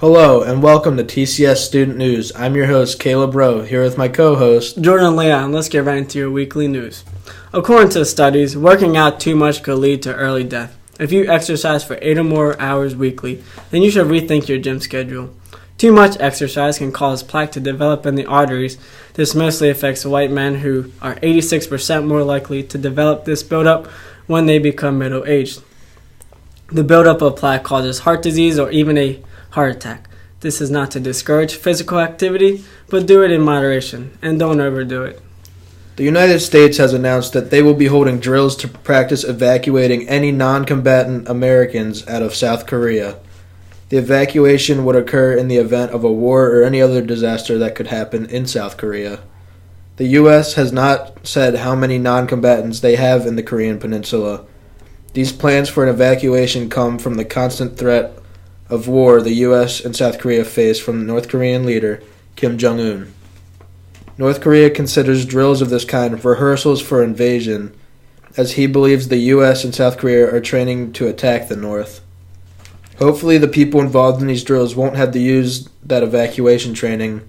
Hello, and welcome to TCS Student News. I'm your host, Caleb Rohe, here with my co-host, Jordan Leon. Let's get right into your weekly news. According to studies, working out too much could lead to early death. If you exercise for 8 or more hours weekly, then you should rethink your gym schedule. Too much exercise can cause plaque to develop in the arteries. This mostly affects white men, who are 86% more likely to develop this buildup when they become middle-aged. The buildup of plaque causes heart disease or even a heart attack. This is not to discourage physical activity, but do it in moderation and don't overdo it. The United States has announced that they will be holding drills to practice evacuating any non-combatant Americans out of South Korea. The evacuation would occur in the event of a war or any other disaster that could happen in South Korea. The U.S. has not said how many non-combatants they have in the Korean Peninsula. These plans for an evacuation come from the constant threat of war the U.S. and South Korea face from the North Korean leader, Kim Jong-un. North Korea considers drills of this kind rehearsals for invasion, as he believes the U.S. and South Korea are training to attack the North. Hopefully the people involved in these drills won't have to use that evacuation training,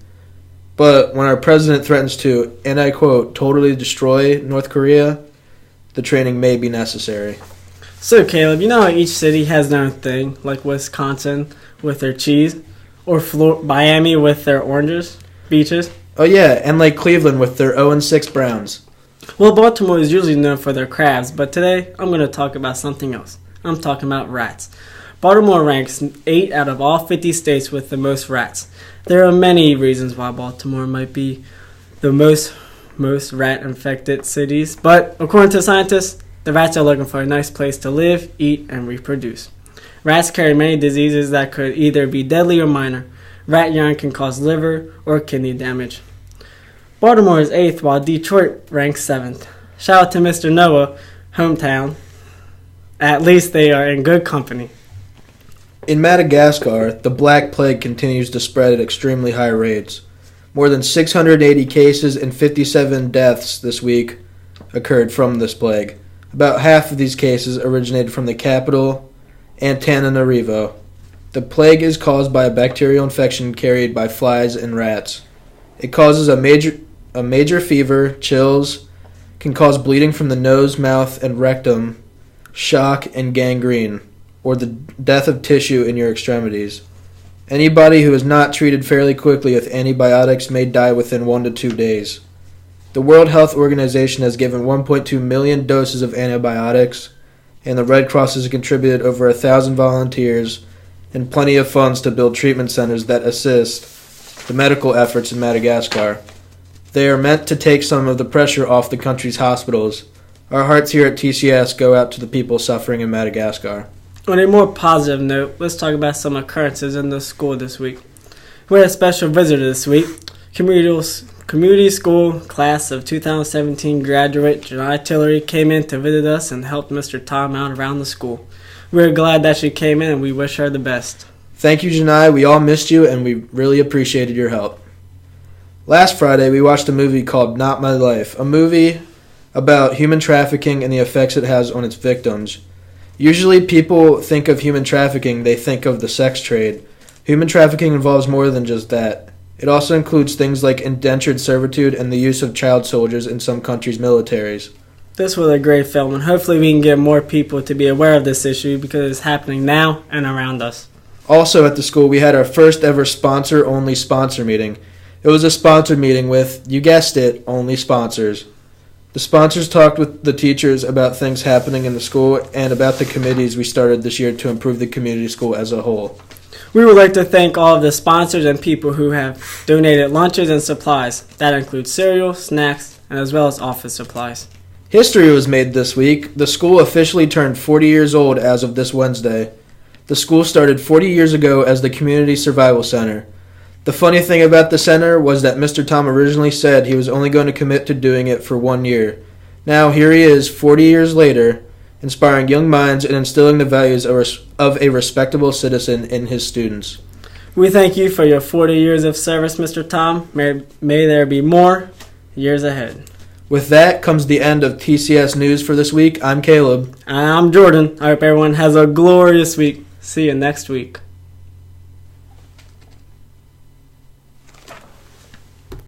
but when our president threatens to, and I quote, totally destroy North Korea, the training may be necessary. So, Caleb, you know how each city has their own thing, like Wisconsin with their cheese, or Miami with their oranges, beaches? Oh yeah, and like Cleveland with their 0-6 Browns. Well, Baltimore is usually known for their crabs, but today I'm going to talk about something else. I'm talking about rats. Baltimore ranks 8 out of all 50 states with the most rats. There are many reasons why Baltimore might be the most rat-infected cities, but according to scientists, the rats are looking for a nice place to live, eat, and reproduce. Rats carry many diseases that could either be deadly or minor. Rat urine can cause liver or kidney damage. Baltimore is 8th, while Detroit ranks 7th. Shout out to Mr. Noah, hometown. At least they are in good company. In Madagascar, the Black Plague continues to spread at extremely high rates. More than 680 cases and 57 deaths this week occurred from this plague. About half of these cases originated from the capital, Antananarivo. The plague is caused by a bacterial infection carried by flies and rats. It causes a major fever, chills, can cause bleeding from the nose, mouth, and rectum, shock, and gangrene, or the death of tissue in your extremities. Anybody who is not treated fairly quickly with antibiotics may die within 1 to 2 days. The World Health Organization has given 1.2 million doses of antibiotics, and the Red Cross has contributed over 1,000 volunteers and plenty of funds to build treatment centers that assist the medical efforts in Madagascar. They are meant to take some of the pressure off the country's hospitals. Our hearts here at TCS go out to the people suffering in Madagascar. On a more positive note, let's talk about some occurrences in the school this week. We had a special visitor this week. Community school class of 2017 graduate Janiah Tillery came in to visit us and helped Mr. Tom out around the school. We're glad that she came in and we wish her the best. Thank you, Janiah. We all missed you and we really appreciated your help. Last Friday, we watched a movie called Not My Life, a movie about human trafficking and the effects it has on its victims. Usually people think of human trafficking, they think of the sex trade. Human trafficking involves more than just that. It also includes things like indentured servitude and the use of child soldiers in some countries' militaries. This was a great film, and hopefully we can get more people to be aware of this issue because it's happening now and around us. Also at the school, we had our first ever sponsor-only sponsor meeting. It was a sponsored meeting with, you guessed it, only sponsors. The sponsors talked with the teachers about things happening in the school and about the committees we started this year to improve the community school as a whole. We would like to thank all of the sponsors and people who have donated lunches and supplies. That includes cereal, snacks, and as well as office supplies. History was made this week. The school officially turned 40 years old as of this Wednesday. The school started 40 years ago as the Community Survival Center. The funny thing about the center was that Mr. Tom originally said he was only going to commit to doing it for 1 year. Now here he is, 40 years later, inspiring young minds and instilling the values of a respectable citizen in his students. We thank you for your 40 years of service, Mr. Tom. May there be more years ahead. With that comes the end of TCS News for this week. I'm Caleb. And I'm Jordan. I hope everyone has a glorious week. See you next week.